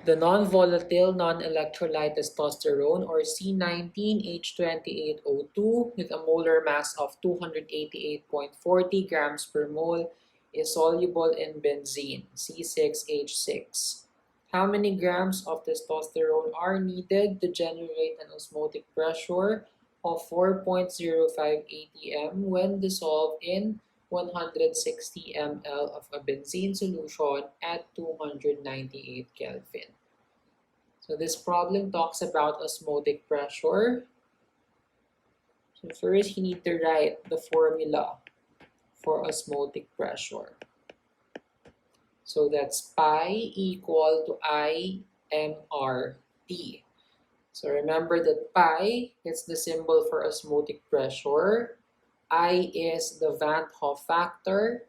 The non-volatile non-electrolyte testosterone, or C19H28O2 with a molar mass of 288.40 grams per mole is soluble in benzene, C6H6. How many grams of testosterone are needed to generate an osmotic pressure of 4.05 atm when dissolved in 160 ml of a benzene solution at 298 Kelvin? So this problem talks about osmotic pressure. So first, you need to write the formula for osmotic pressure. So that's pi equal to IMRT. So remember that pi is the symbol for osmotic pressure, I is the Van Hoff factor,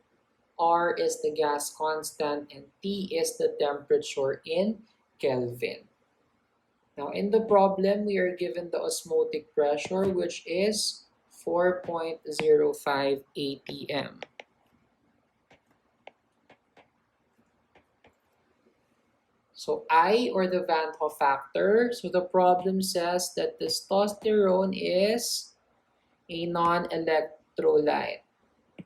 R is the gas constant, and T is the temperature in Kelvin. Now in the problem, we are given the osmotic pressure, which is 4.05 atm. So I, or the Van Hoff factor, so the problem says that testosterone is a non-electrolyte.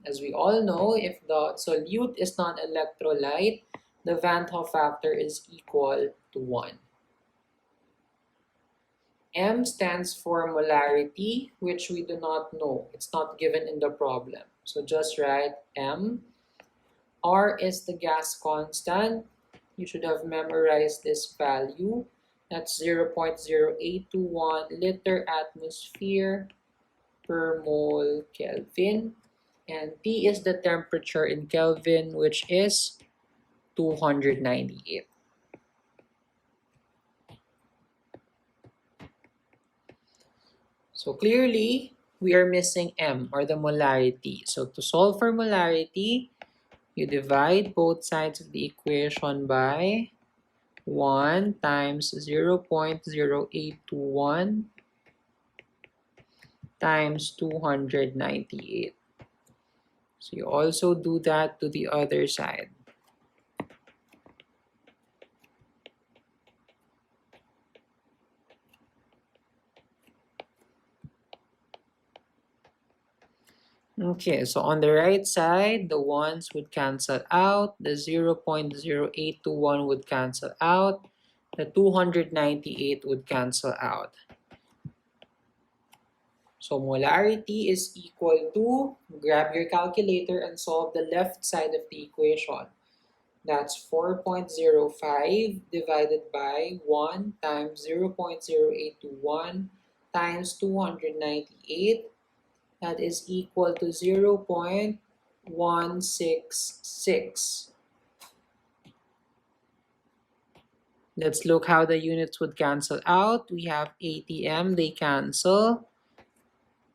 As we all know, if the solute is non-electrolyte, the Van Hoff factor is equal to 1. M stands for molarity, which we do not know. It's not given in the problem. So just write M. R is the gas constant. You should have memorized this value. That's 0.0821 liter atmosphere per mole Kelvin. And T is the temperature in Kelvin, which is 298. So clearly, we are missing M, or the molarity. So to solve for molarity, you divide both sides of the equation by 1 times 0.0821 times 298. So you also do that to the other side. Okay, so on the right side, the 1's would cancel out, the 0.0821 would cancel out, the 298 would cancel out. So molarity is equal to, grab your calculator and solve the left side of the equation. That's 4.05 divided by 1 times 0.0821 times 298. That is equal to 0.166. Let's look how the units would cancel out. We have atm, they cancel.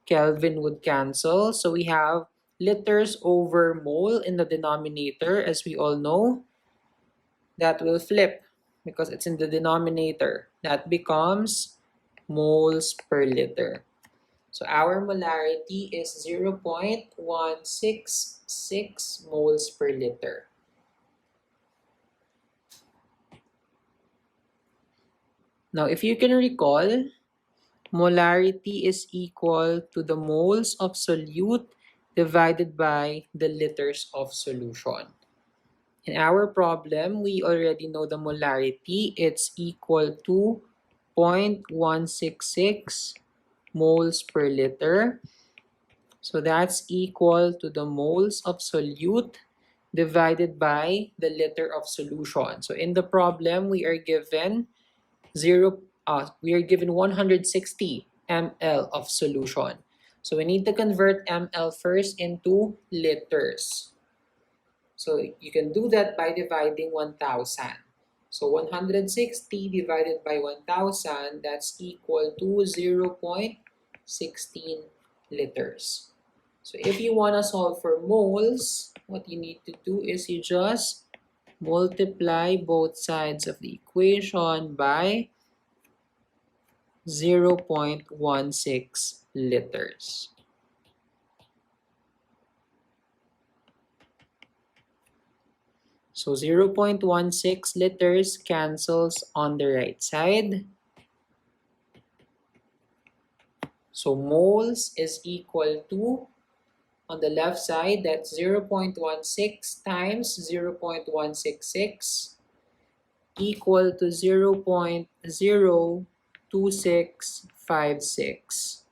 Kelvin would cancel. So we have liters over mole in the denominator, as we all know. That will flip because it's in the denominator. That becomes moles per liter. So our molarity is 0.166 moles per liter. Now, if you can recall, molarity is equal to the moles of solute divided by the liters of solution. In our problem, we already know the molarity. It's equal to 0.166 moles per liter. So that's equal to the moles of solute divided by the liter of solution. So in the problem, we are given 160 ml of solution. So we need to convert ml first into liters. So you can do that by dividing 1,000. So 160 divided by 1,000, that's equal to 0.16 liters. So if you want to solve for moles, what you need to do is you just multiply both sides of the equation by 0.16 liters. So 0.16 liters cancels on the right side. So moles is equal to, on the left side, that's 0.16 times 0.166 equal to 0.02656.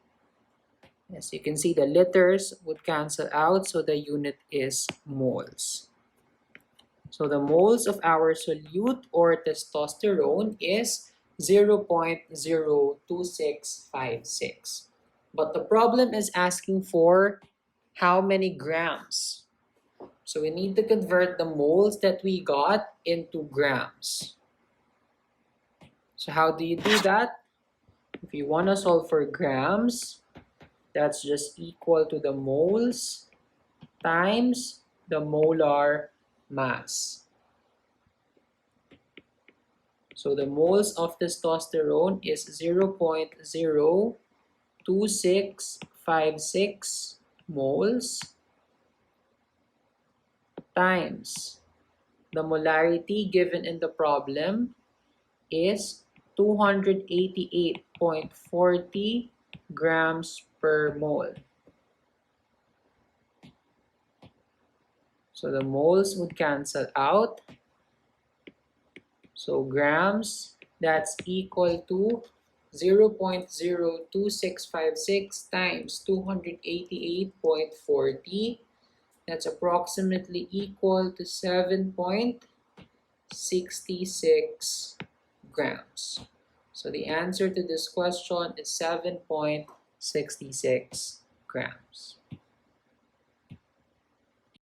As you can see, the liters would cancel out, so the unit is moles. So the moles of our solute or testosterone is 0.02656. But the problem is asking for how many grams. So we need to convert the moles that we got into grams. So how do you do that? If you want to solve for grams, that's just equal to the moles times the molar mass. So the moles of testosterone is 0.02656 moles times the molarity given in the problem is 288.40 grams per mole. So the moles would cancel out. So grams, that's equal to 0.02656 times 288.40. That's approximately equal to 7.66 grams. So the answer to this question is 7.66 grams.